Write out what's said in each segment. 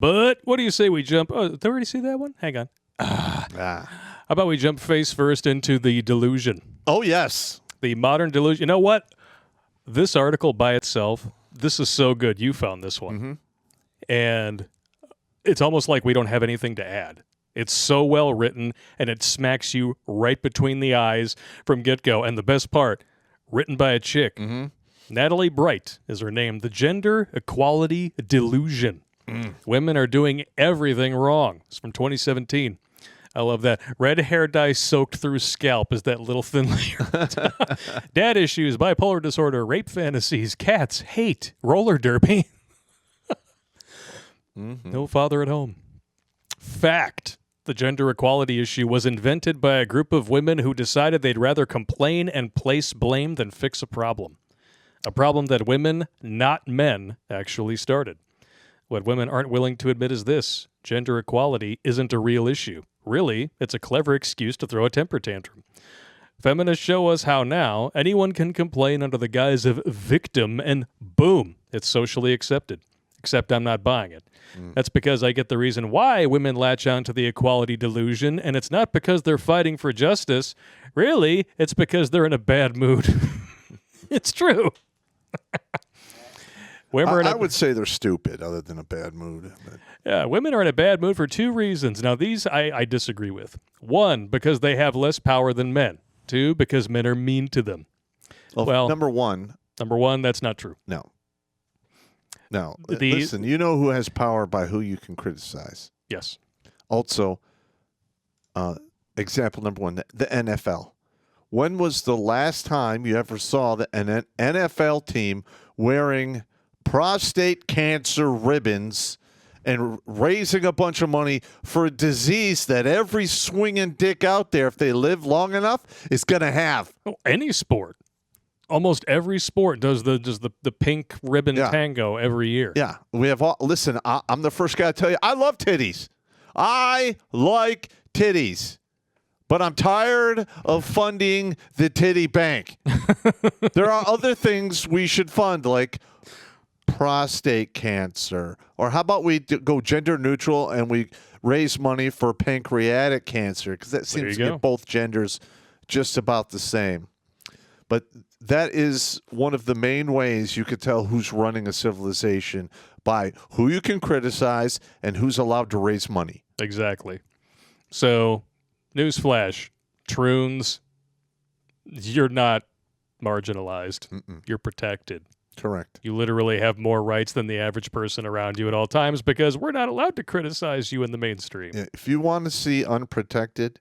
But what do you say we jump? Oh, did I already see that one? Hang on. How about we jump face first into the delusion? Oh, yes. The modern delusion. You know what? This article by itself, this is so good. You found this one. Mm-hmm. And it's almost like we don't have anything to add. It's so well written, and it smacks you right between the eyes from get-go. And the best part, written by a chick. Mm-hmm. Natalie Bright is her name. The Gender Equality Delusion. Women are doing everything wrong. It's from 2017. I love that. Red hair dye soaked through scalp is that little thin layer. Dad issues, bipolar disorder, rape fantasies, cats, hate, roller derby. No father at home. Fact. The gender equality issue was invented by a group of women who decided they'd rather complain and place blame than fix a problem. A problem that women, not men, actually started. What women aren't willing to admit is this. Gender equality isn't a real issue. Really, it's a clever excuse to throw a temper tantrum. Feminists show us how now anyone can complain under the guise of victim and boom, it's socially accepted. Except I'm not buying it. That's because I get the reason why women latch on to the equality delusion, and it's not because they're fighting for justice. Really, it's because they're in a bad mood. It's true. I would say they're stupid other than a bad mood. But. Yeah, women are in a bad mood for two reasons. Now, these I disagree with. One, because they have less power than men. Two, because men are mean to them. Well, number one, that's not true. No. Listen, you know who has power by who you can criticize. Yes. Also, example number one, the NFL. When was the last time you ever saw an NFL team wearing prostate cancer ribbons and raising a bunch of money for a disease that every swinging dick out there, if they live long enough, is going to have? Any sport. Almost every sport does the pink ribbon tango every year. Yeah. We have all. Listen, I'm the first guy to tell you, I love titties. I like titties. But I'm tired of funding the titty bank. There are other things we should fund, like prostate cancer. Or how about we go gender neutral and we raise money for pancreatic cancer? Because that seems to get both genders just about the same. But that is one of the main ways you could tell who's running a civilization, by who you can criticize and who's allowed to raise money. Exactly. So, newsflash, Troons, you're not marginalized. You're protected. Correct. You literally have more rights than the average person around you at all times because we're not allowed to criticize you in the mainstream. Yeah, if you want to see unprotected,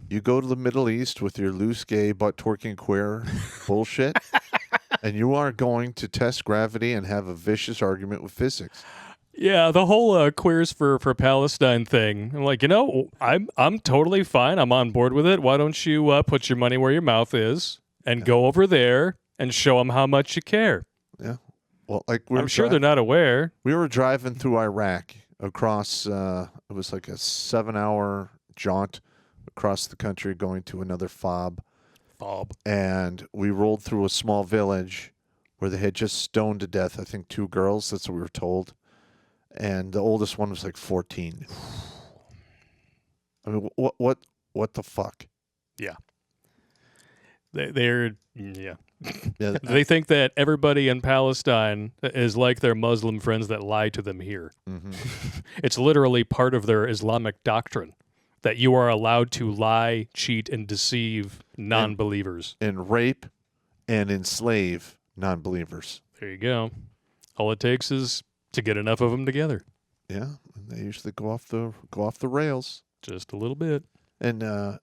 you go to the Middle East with your loose gay, butt-twerking queer bullshit, and you are going to test gravity and have a vicious argument with physics. Yeah, the whole queers for Palestine thing. I'm like, I'm totally fine. I'm on board with it. Why don't you put your money where your mouth is and go over there and show them how much you care? Yeah. Well, I'm sure they're not aware. We were driving through Iraq across, it was like a 7-hour jaunt across the country going to another fob. And we rolled through a small village where they had just stoned to death, I think, 2 girls. That's what we were told. And the oldest one was like 14. I mean, what the fuck? Yeah. They're they think that everybody in Palestine is like their Muslim friends that lie to them here. It's literally part of their Islamic doctrine that you are allowed to lie, cheat, and deceive non-believers. And rape and enslave non-believers. There you go. All it takes is to get enough of them together. Yeah, and they usually go off the rails just a little bit. And I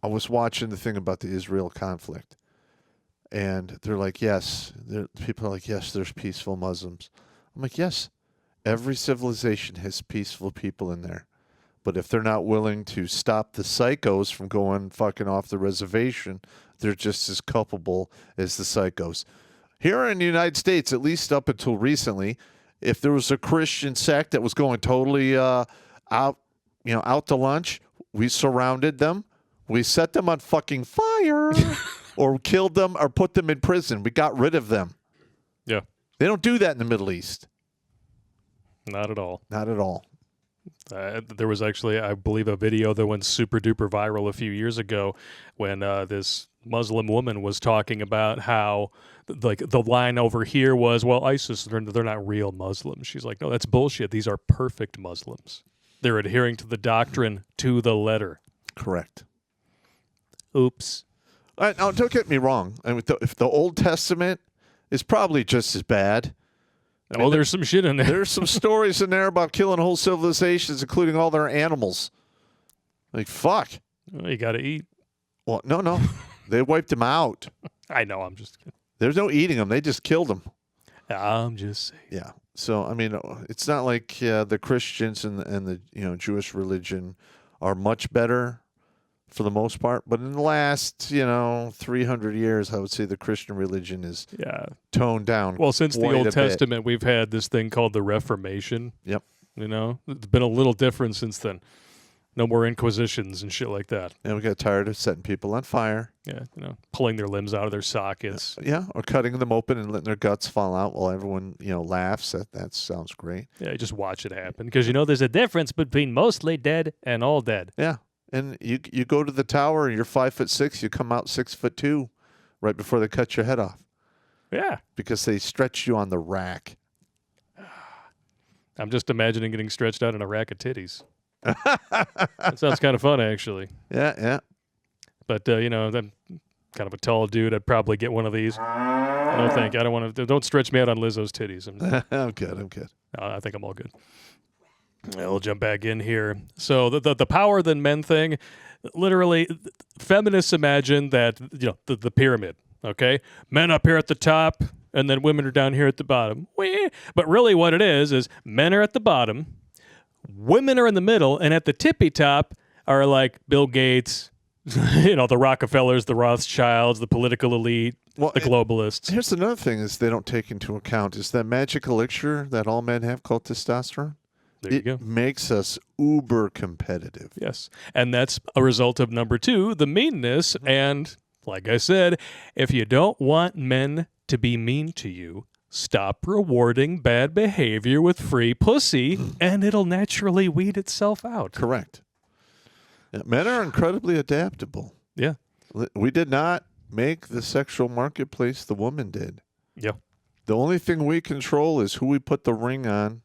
was watching the thing about the Israel conflict, and they're like, people are like, yes, there's peaceful Muslims. I'm like, yes, every civilization has peaceful people in there, but if they're not willing to stop the psychos from going fucking off the reservation, they're just as culpable as the psychos. Here in the United States, at least up until recently, if there was a Christian sect that was going totally out to lunch, we surrounded them. We set them on fucking fire or killed them or put them in prison. We got rid of them. Yeah. They don't do that in the Middle East. Not at all. Not at all. There was actually, I believe, a video that went super duper viral a few years ago when this Muslim woman was talking about how, like, the line over here was, well, ISIS, they're not real Muslims. She's like, no, that's bullshit. These are perfect Muslims. They're adhering to the doctrine to the letter. Correct. Oops. Now, don't get me wrong. I mean, if the Old Testament is probably just as bad. I mean, There's some shit in there. There's some stories in there about killing whole civilizations, including all their animals. Like, fuck. Well, you got to eat. Well, no. They wiped them out. I know. I'm just kidding. There's no eating them. They just killed them. I'm just saying. Yeah. So, I mean, it's not like the Christians and the Jewish religion are much better for the most part. But in the last, 300 years, I would say the Christian religion is toned down. Well, since the Old bit. Testament, we've had this thing called the Reformation. Yep. It's been a little different since then. No more inquisitions and shit like that. And we got tired of setting people on fire. Yeah, pulling their limbs out of their sockets. Yeah, or cutting them open and letting their guts fall out while everyone, laughs. That sounds great. Yeah, you just watch it happen. Because, there's a difference between mostly dead and all dead. Yeah. And you go to the tower and you're 5'6", you come out 6'2", right before they cut your head off. Yeah. Because they stretched you on the rack. I'm just imagining getting stretched out in a rack of titties. That sounds kind of fun, actually. Yeah. But, I'm kind of a tall dude. I'd probably get one of these. No, thank you. I don't want to. Don't stretch me out on Lizzo's titties. I'm good. I think I'm all good. We'll jump back in here. So the power than men thing, literally, feminists imagine that, the pyramid, okay? Men up here at the top, and then women are down here at the bottom. But really what it is men are at the bottom, women are in the middle, and at the tippy top are like Bill Gates, the Rockefellers, the Rothschilds, the political elite, the globalists. Here's another thing is they don't take into account is that magic elixir that all men have called testosterone. There you go. It makes us uber competitive. Yes. And that's a result of number 2, the meanness. And like I said, if you don't want men to be mean to you, stop rewarding bad behavior with free pussy, and it'll naturally weed itself out. Correct. Yeah, men are incredibly adaptable. Yeah. We did not make the sexual marketplace, the woman did. Yeah. The only thing we control is who we put the ring on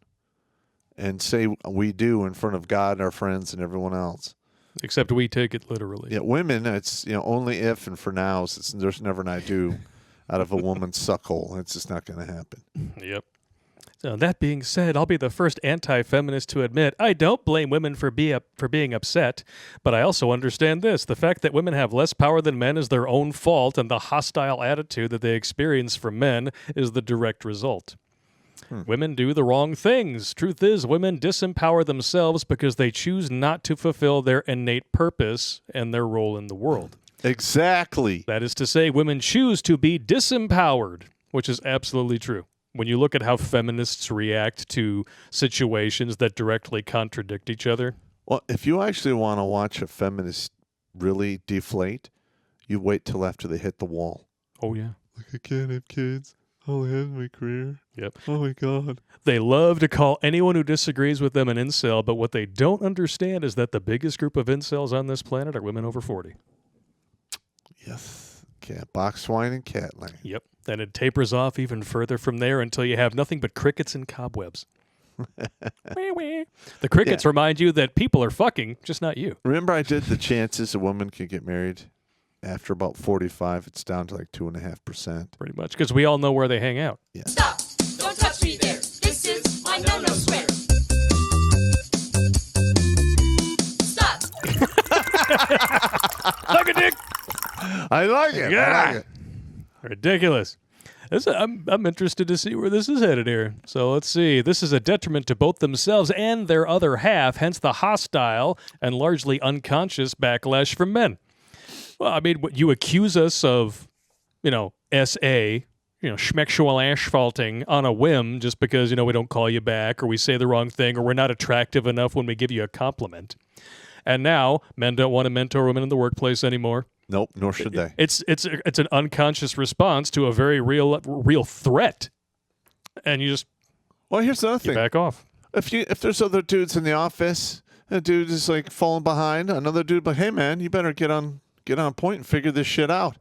and say we do in front of God, our friends, and everyone else. Except we take it literally. Yeah, women, it's only if and for nows. There's never an I do out of a woman's suckhole. It's just not going to happen. Yep. So that being said, I'll be the first anti-feminist to admit I don't blame women for being upset, but I also understand this. The fact that women have less power than men is their own fault, and the hostile attitude that they experience from men is the direct result. Women do the wrong things. Truth is, women disempower themselves because they choose not to fulfill their innate purpose and their role in the world. Exactly. That is to say, women choose to be disempowered, which is absolutely true. When you look at how feminists react to situations that directly contradict each other. Well, if you actually want to watch a feminist really deflate, you wait till after they hit the wall. Oh, yeah. Like, I can't have kids. I'll have my career. Yep. Oh, my God. They love to call anyone who disagrees with them an incel, but what they don't understand is that the biggest group of incels on this planet are women over 40. Yes. Cat, box swine and cat land. Yep. And it tapers off even further from there until you have nothing but crickets and cobwebs. The crickets remind you that people are fucking, just not you. Remember I did the chances a woman could get married after about 45, it's down to like 2.5%. Pretty much, because we all know where they hang out. Yeah. Stop! Don't touch me there. This is my no-no square. Stop! Suck a dick! I like it. Yeah. I like it. Ridiculous. I'm interested to see where this is headed here. So let's see. This is a detriment to both themselves and their other half, hence the hostile and largely unconscious backlash from men. Well, I mean, you accuse us of, SA, schmexual asphalting on a whim just because, we don't call you back or we say the wrong thing or we're not attractive enough when we give you a compliment. And now men don't want to mentor women in the workplace anymore. Nope, nor should they. It's an unconscious response to a very real threat. And you just Well, here's another thing. back off. If there's other dudes in the office, a dude is like falling behind, another dude like, hey man, you better get on point and figure this shit out.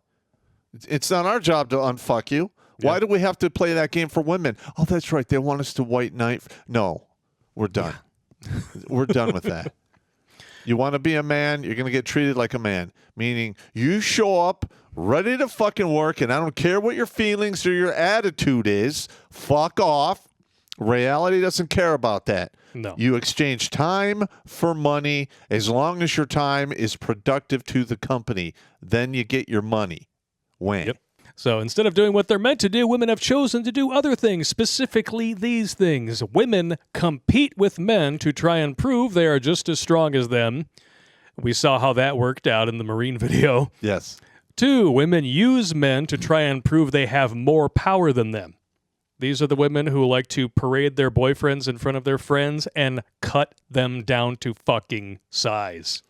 It's not our job to unfuck you. Yeah. Why do we have to play that game for women? Oh, that's right. They want us to white knight. No, we're done. We're done with that. You want to be a man, you're going to get treated like a man, meaning you show up ready to fucking work, and I don't care what your feelings or your attitude is. Fuck off. Reality doesn't care about that. No. You exchange time for money as long as your time is productive to the company. Then you get your money. When? Yep. So instead of doing what they're meant to do, women have chosen to do other things, specifically these things. Women compete with men to try and prove they are just as strong as them. We saw how that worked out in the Marine video. Yes. 2, women use men to try and prove they have more power than them. These are the women who like to parade their boyfriends in front of their friends and cut them down to fucking size.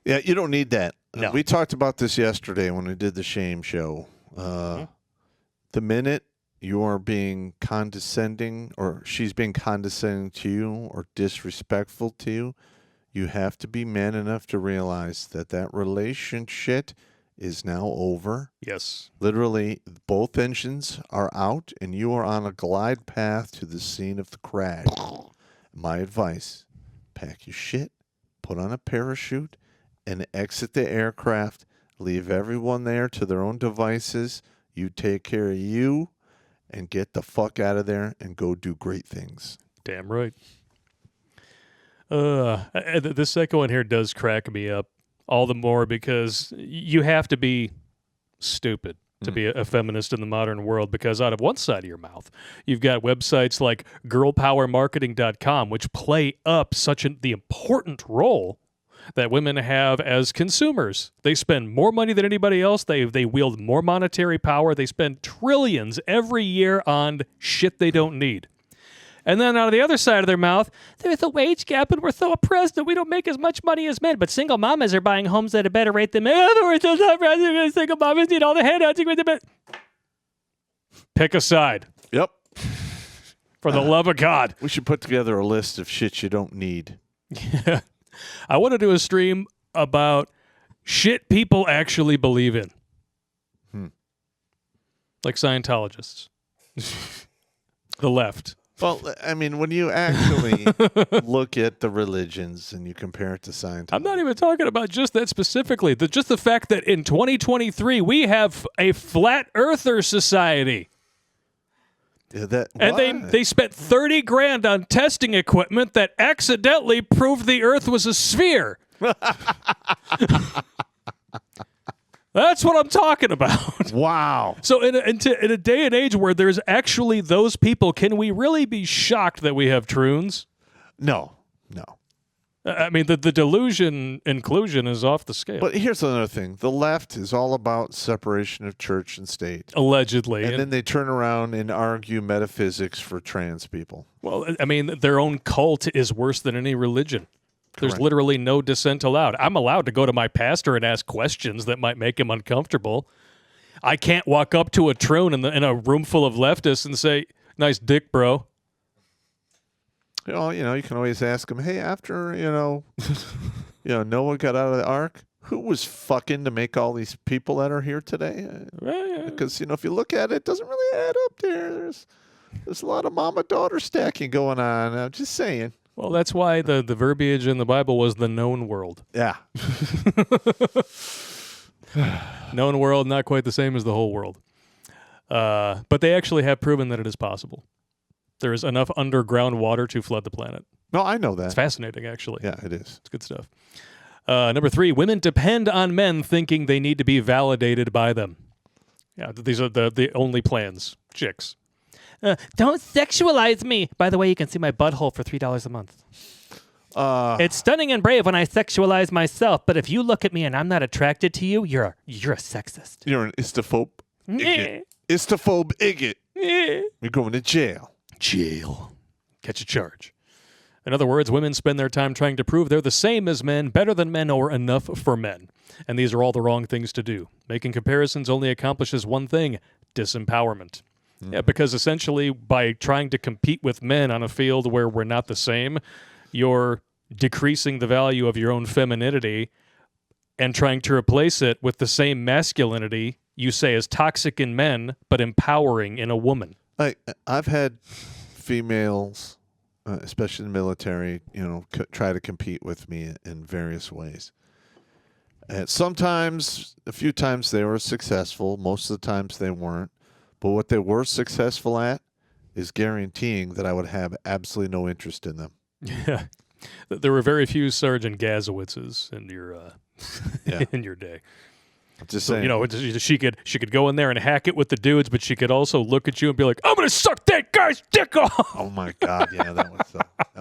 Yeah, you don't need that. No. We talked about this yesterday when we did the shame show. The minute you are being condescending or she's being condescending to you or disrespectful to you, you have to be man enough to realize that relationship is now over. Yes. Literally, both engines are out and you are on a glide path to the scene of the crash. My advice, pack your shit, put on a parachute, and exit the aircraft. Leave everyone there to their own devices. You take care of you and get the fuck out of there and go do great things. Damn right. This second one here does crack me up all the more because you have to be stupid to be a feminist in the modern world, because out of one side of your mouth, you've got websites like girlpowermarketing.com, which play up the important role that women have as consumers. They spend more money than anybody else. They wield more monetary power. They spend trillions every year on shit they don't need. And then out of the other side of their mouth, there's a wage gap and we're so oppressed that we don't make as much money as men. But single mamas are buying homes at a better rate than men. We're so oppressed. Single mamas need all the handouts. Pick a side. Yep. For the love of God. We should put together a list of shit you don't need. Yeah. I want to do a stream about shit people actually believe in. Like Scientologists. The left. Well, I mean, when you actually look at the religions and you compare it to Scientology. I'm not even talking about just that specifically. Just the fact that in 2023, we have a flat earther society. Yeah, And they spent $30,000 on testing equipment that accidentally proved the Earth was a sphere. That's what I'm talking about. Wow. So in a day and age where there's actually those people, can we really be shocked that we have troons? No. I mean, the delusion inclusion is off the scale. But here's another thing. The left is all about separation of church and state. Allegedly. And then they turn around and argue metaphysics for trans people. Well, I mean, their own cult is worse than any religion. There's Correct. literally no dissent allowed. I'm allowed to go to my pastor and ask questions that might make him uncomfortable. I can't walk up to a troon in a room full of leftists and say, "Nice dick, bro." You know, you can always ask them, hey, after, Noah got out of the ark, who was fucking to make all these people that are here today? Because, if you look at it, it doesn't really add up there. There's a lot of mama-daughter stacking going on. I'm just saying. Well, that's why the verbiage in the Bible was the known world. Yeah. Known world, not quite the same as the whole world. But they actually have proven that it is possible. There is enough underground water to flood the planet. No, I know that. It's fascinating, actually. Yeah, it is. It's good stuff. Number 3, women depend on men thinking they need to be validated by them. Yeah, these are the only plans. Chicks. Don't sexualize me. By the way, you can see my butthole for $3 a month. It's stunning and brave when I sexualize myself, but if you look at me and I'm not attracted to you, you're a sexist. You're an istophobe igot. Istophobe igot. You're going to jail. Jail. Catch a charge. In other words, women spend their time trying to prove they're the same as men, better than men, or enough for men. And these are all the wrong things to do. Making comparisons only accomplishes one thing: disempowerment. Yeah, because essentially by trying to compete with men on a field where we're not the same, you're decreasing the value of your own femininity and trying to replace it with the same masculinity you say is toxic in men but empowering in a woman. I've had females, especially in the military, try to compete with me in various ways. And sometimes, a few times they were successful. Most of the times they weren't. But what they were successful at is guaranteeing that I would have absolutely no interest in them. Yeah. There were very few Sergeant Gazowitzes in your in your day. Just So, saying. she could go in there and hack it with the dudes, but she could also look at you and be like, "I'm gonna suck that guy's dick off." Oh my God! Yeah, that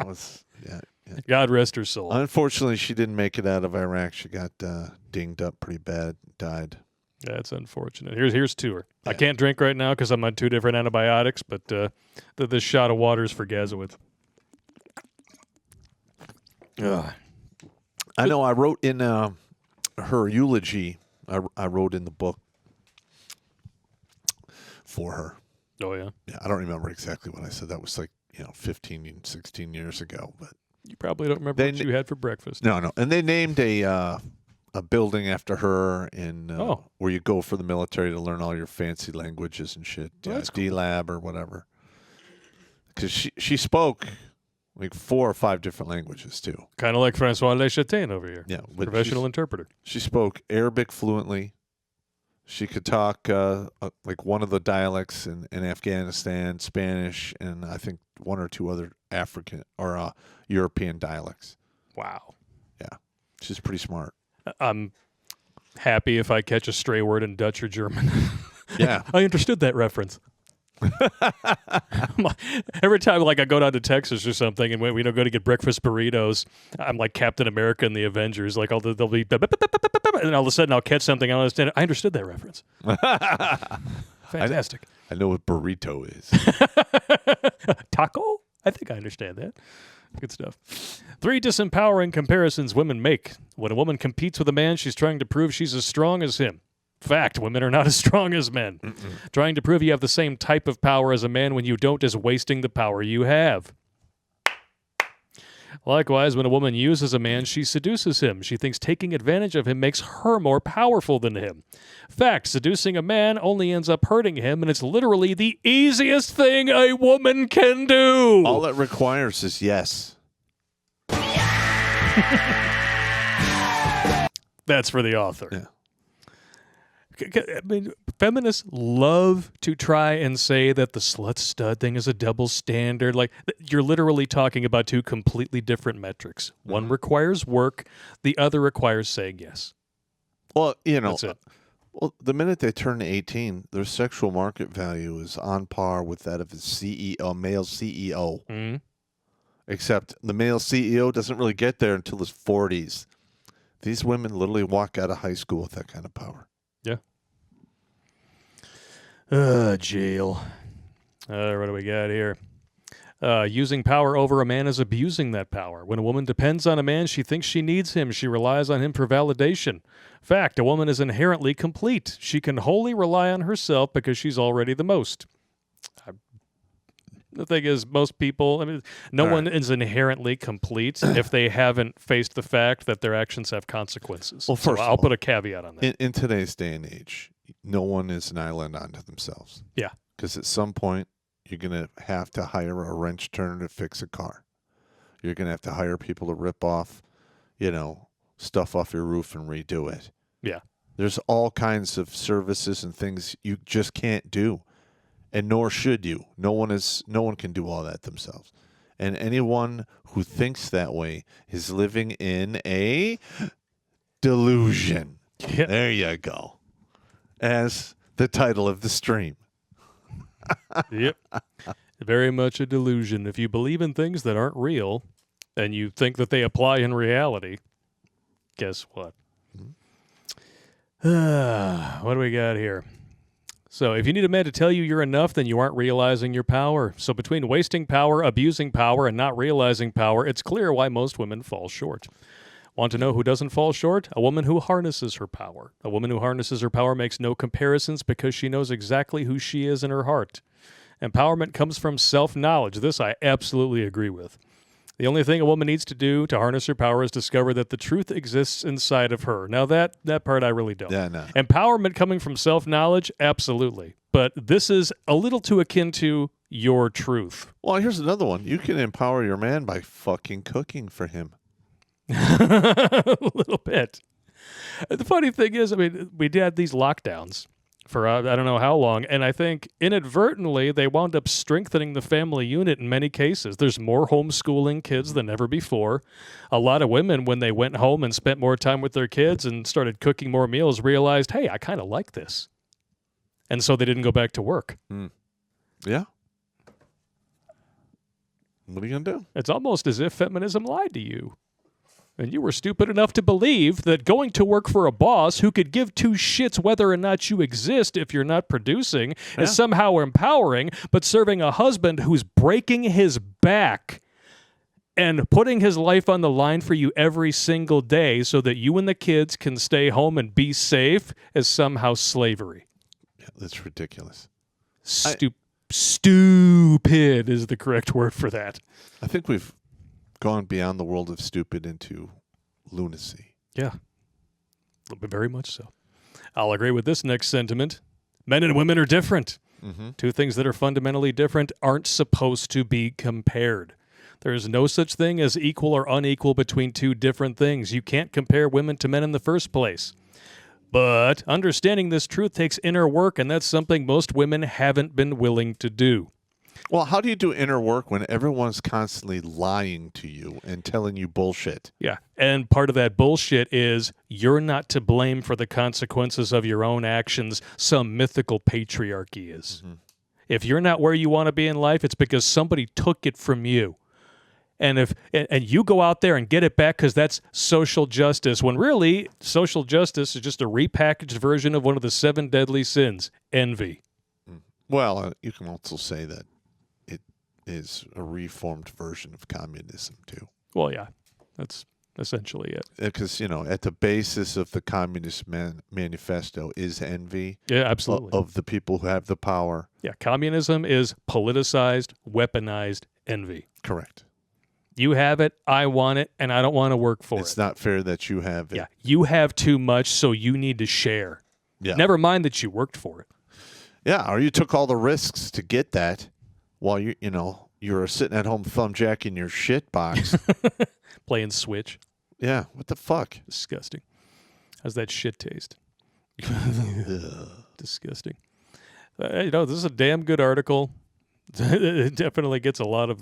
was yeah. God rest her soul. Unfortunately, she didn't make it out of Iraq. She got dinged up pretty bad, died. That's unfortunate. Here's to her. I can't drink right now because I'm on 2 different antibiotics, but this shot of water is for Gazowitz. I know. I wrote in her eulogy. I wrote in the book for her. Oh yeah. Yeah, I don't remember exactly what I said. That was 15, 16 years ago. But You probably don't remember what you had for breakfast. no. And they named a building after her in where you go for the military to learn all your fancy languages and shit. Oh, that's cool. D-Lab or whatever. Because she spoke like 4 or 5 different languages too. Kind of like Francois Lechatain over here. Yeah, but Professional interpreter. She spoke Arabic fluently. She could talk like one of the dialects in Afghanistan, Spanish, and I think 1 or 2 other African or European dialects. Wow. Yeah, she's pretty smart. I'm happy if I catch a stray word in Dutch or German. Yeah. I understood that reference. Every time I go down to Texas or something and we don't go to get breakfast burritos, I'm like Captain America and the Avengers. Like they'll be and all of a sudden I'll catch something. I don't understand it. I understood that reference. Fantastic. I know what burrito is. Taco? I think I understand that. Good stuff. 3 disempowering comparisons women make. When a woman competes with a man, she's trying to prove she's as strong as him. Fact, women are not as strong as men. Trying to prove you have the same type of power as a man when you don't is wasting the power you have. Likewise, when a woman uses a man, she seduces him. She thinks taking advantage of him makes her more powerful than him. Fact, seducing a man only ends up hurting him, and it's literally the easiest thing a woman can do. All it requires is yes. That's for the author. Yeah. I mean, feminists love to try and say that the slut stud thing is a double standard. Like, you're literally talking about 2 completely different metrics. One requires work, the other requires saying yes. Well, That's it. Well, the minute they turn 18, their sexual market value is on par with that of a male CEO. Mm-hmm. Except the male CEO doesn't really get there until his 40s. These women literally walk out of high school with that kind of power. Yeah. Jail. What do we got here? Using power over a man is abusing that power. When a woman depends on a man, she thinks she needs him. She relies on him for validation. Fact, a woman is inherently complete. She can wholly rely on herself because she's already the most. The thing is, most people, no one is inherently complete if they haven't faced the fact that their actions have consequences. Well, first I'll put a caveat on that. In today's day and age, no one is an island unto themselves. Yeah. Because at some point, you're going to have to hire a wrench turner to fix a car. You're going to have to hire people to rip off, stuff off your roof and redo it. Yeah. There's all kinds of services and things you just can't do. And nor should you. No one can do all that themselves. And anyone who thinks that way is living in a delusion. Yeah. There you go. As the title of the stream. Yep. Very much a delusion. If you believe in things that aren't real and you think that they apply in reality, guess what? What do we got here? So if you need a man to tell you you're enough, then you aren't realizing your power. So between wasting power, abusing power, and not realizing power, it's clear why most women fall short. Want to know who doesn't fall short? A woman who harnesses her power. A woman who harnesses her power makes no comparisons because she knows exactly who she is in her heart. Empowerment comes from self-knowledge. This I absolutely agree with. The only thing a woman needs to do to harness her power is discover that the truth exists inside of her. Now, that part I really don't. Yeah, no. Empowerment coming from self-knowledge, absolutely. But this is a little too akin to your truth. Well, here's another one. You can empower your man by fucking cooking for him. A little bit. The funny thing is, I mean, we had these lockdowns for I don't know how long, and I think inadvertently they wound up strengthening the family unit in many cases. There's more homeschooling kids than ever before. A lot of women, when they went home and spent more time with their kids and started cooking more meals, realized, hey, I kind of like this. And so they didn't go back to work. Yeah. What are you going to do? It's almost as if feminism lied to you. And you were stupid enough to believe that going to work for a boss who could give two shits whether or not you exist if you're not producing is somehow empowering, but serving a husband who's breaking his back and putting his life on the line for you every single day so that you and the kids can stay home and be safe is somehow slavery. Yeah, that's ridiculous. Stupid is the correct word for that. I think we've gone beyond the world of stupid into lunacy. Yeah, very much so. I'll agree with this next sentiment. Men and women are different. Two things that are fundamentally different aren't supposed to be compared. There is no such thing as equal or unequal between two different things. You can't compare women to men in the first place. But understanding this truth takes inner work, and that's something most women haven't been willing to do. Well, how do you do inner work when everyone's constantly lying to you and telling you bullshit? Yeah, and part of that bullshit is you're not to blame for the consequences of your own actions. Some mythical patriarchy is. If you're not where you want to be in life, it's because somebody took it from you. And you go out there and get it back because that's social justice, when really social justice is just a repackaged version of one of the 7 deadly sins, envy. Well, you can also say that it is a reformed version of communism, too. Well, yeah, that's essentially it. Because, at the basis of the Communist Manifesto is envy. Yeah, absolutely. Of the people who have the power. Yeah, communism is politicized, weaponized envy. Correct. You have it, I want it, and I don't want to work for it. It's not fair that you have it. Yeah, you have too much, so you need to share. Yeah. Never mind that you worked for it. Yeah, or you took all the risks to get that while you're sitting at home thumbjacking your shit box. Playing Switch. Yeah, what the fuck? Disgusting. How's that shit taste? Disgusting. This is a damn good article. It definitely gets a lot of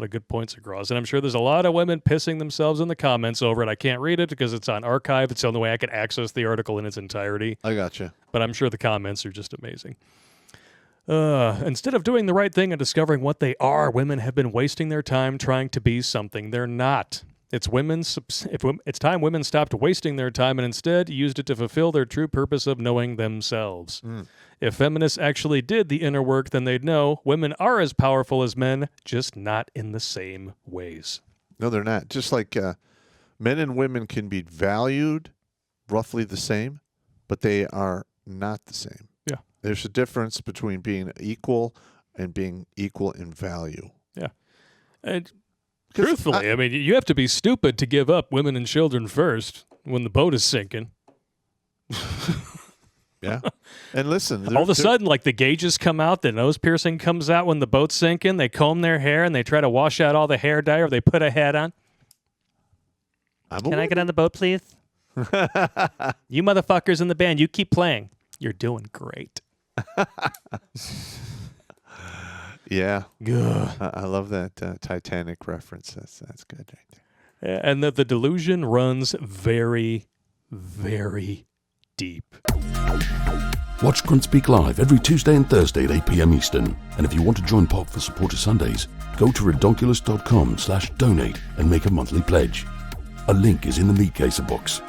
good points across, and I'm sure there's a lot of women pissing themselves in the comments over it. I can't read it because it's on archive. It's the only way I can access the article in its entirety. I gotcha. But I'm sure the comments are just amazing. Instead of doing the right thing and discovering what they are, women have been wasting their time trying to be something they're not. It's time women stopped wasting their time and instead used it to fulfill their true purpose of knowing themselves. If feminists actually did the inner work, then they'd know women are as powerful as men, just not in the same ways. No, they're not. Just like men and women can be valued roughly the same, but they are not the same. Yeah. There's a difference between being equal and being equal in value. Yeah. And truthfully, I mean, you have to be stupid to give up women and children first when the boat is sinking. Yeah. And listen. All of a sudden, like the gauges come out, the nose piercing comes out when the boat's sinking. They comb their hair and they try to wash out all the hair dye or they put a hat on. Can I get on the boat, please? You motherfuckers in the band, you keep playing. You're doing great. Yeah. Ugh. I love that Titanic reference. That's good right there. And the delusion runs very, very deep. Watch Grunt Speak live every Tuesday and Thursday at 8 p.m. Eastern. And if you want to join Pop for Supporter Sundays, go to redonkulous.com/donate and make a monthly pledge. A link is in the meat caser box.